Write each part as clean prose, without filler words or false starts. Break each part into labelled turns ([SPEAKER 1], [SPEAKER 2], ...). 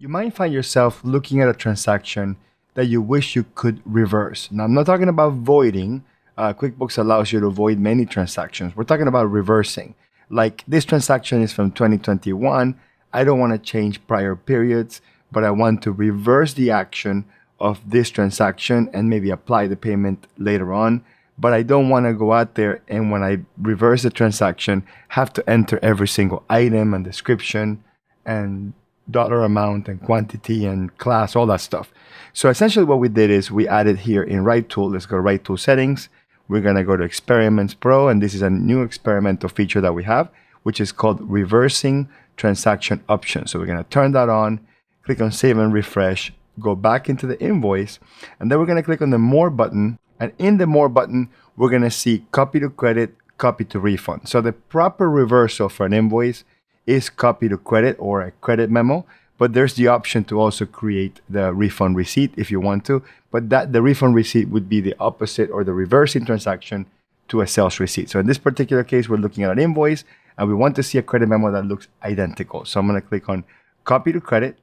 [SPEAKER 1] You might find yourself looking at a transaction that you wish you could reverse. Now, I'm not talking about voiding. QuickBooks allows you to void many transactions. We're talking about reversing. Like this transaction is from 2021. I don't want to change prior periods, but I want to reverse the action of this transaction and maybe apply the payment later on. But I don't want to go out there and when I reverse the transaction, have to enter every single item and description and dollar amount and quantity and class, all that stuff. So essentially what we did is we added here in RightTool, let's go to RightTool settings. We're going to go to Experiments Pro, and this is a new experimental feature that we have, which is called Reversing Transaction Option. So we're going to turn that on, click on Save and Refresh, go back into the invoice, and then we're going to click on the More button. And in the More button, we're going to see Copy to Credit, Copy to Refund. So the proper reversal for an invoice is copy to credit or a credit memo, but there's the option to also create the refund receipt if you want to, but the refund receipt would be the opposite or the reversing transaction to a sales receipt. So in this particular case, we're looking at an invoice and we want to see a credit memo that looks identical. So I'm going to click on copy to credit,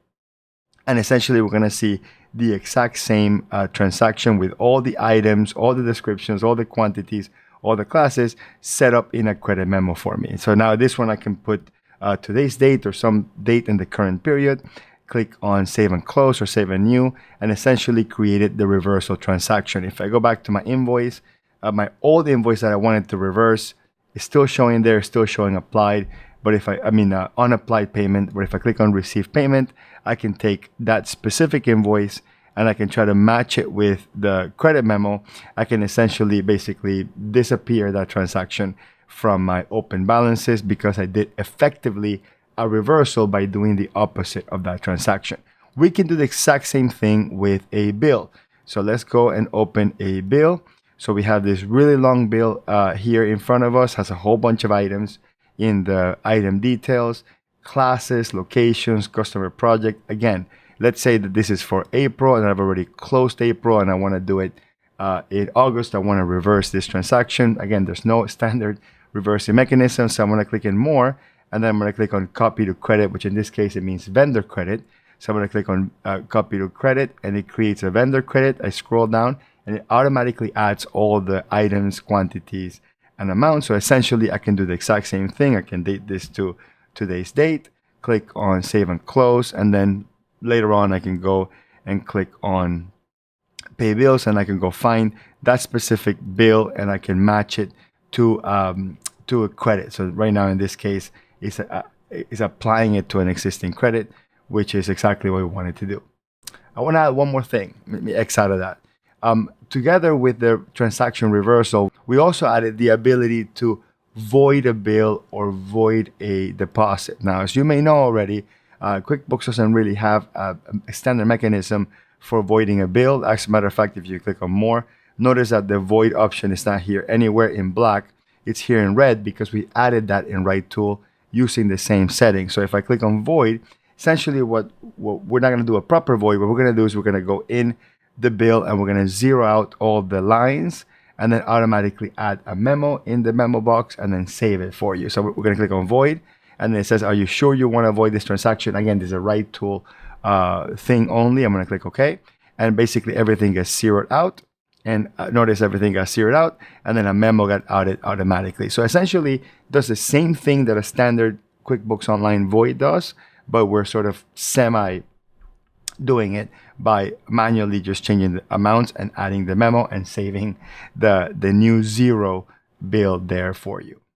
[SPEAKER 1] and essentially we're going to see the exact same transaction with all the items, all the descriptions, all the quantities, all the classes set up in a credit memo for me. So now this one I can put today's date or some date in the current period, click on Save and Close or Save and New, and essentially created the reversal transaction. If I go back to my invoice, my old invoice that I wanted to reverse is still showing there, still showing applied, but if unapplied payment, but if I click on Receive Payment, I can take that specific invoice and I can try to match it with the credit memo. I can essentially basically disappear that transaction from my open balances because I did effectively a reversal by doing the opposite of that transaction. We can do the exact same thing with a bill. So let's go and open a bill. So we have this really long bill here in front of us, has a whole bunch of items in the item details, classes, locations, customer project. Again, let's say that this is for April and I've already closed April and I want to do it in August. I want to reverse this transaction. Again, there's no standard reversing mechanism. So I'm going to click in More, and then I'm going to click on Copy to Credit, which in this case, it means vendor credit. So I'm going to click on Copy to Credit, and it creates a vendor credit. I scroll down, and it automatically adds all the items, quantities, and amounts. So essentially, I can do the exact same thing. I can date this to today's date, click on Save and Close, and then later on, I can go and click on Pay Bills, and I can go find that specific bill, and I can match it to a credit. So right now, in this case, is applying it to an existing credit, which is exactly what we wanted to do. I want to add one more thing. Let me X out of that. Together with the transaction reversal, we also added the ability to void a bill or void a deposit. Now, as you may know already, QuickBooks doesn't really have a standard mechanism for voiding a bill. As a matter of fact, if you click on More, notice that the void option is not here anywhere in black. It's here in red because we added that in RightTool using the same setting. So if I click on void, essentially what we're not going to do a proper void. What we're going to do is we're going to go in the bill and we're going to zero out all the lines and then automatically add a memo in the memo box and then save it for you. So we're going to click on void, and then it says, are you sure you want to avoid this transaction? Again, this is a RightTool thing only. I'm going to click OK, and basically everything gets zeroed out. And notice everything got zeroed out, and then a memo got added automatically. So essentially, it does the same thing that a standard QuickBooks Online void does, but we're sort of semi doing it by manually just changing the amounts and adding the memo and saving the new zero bill there for you.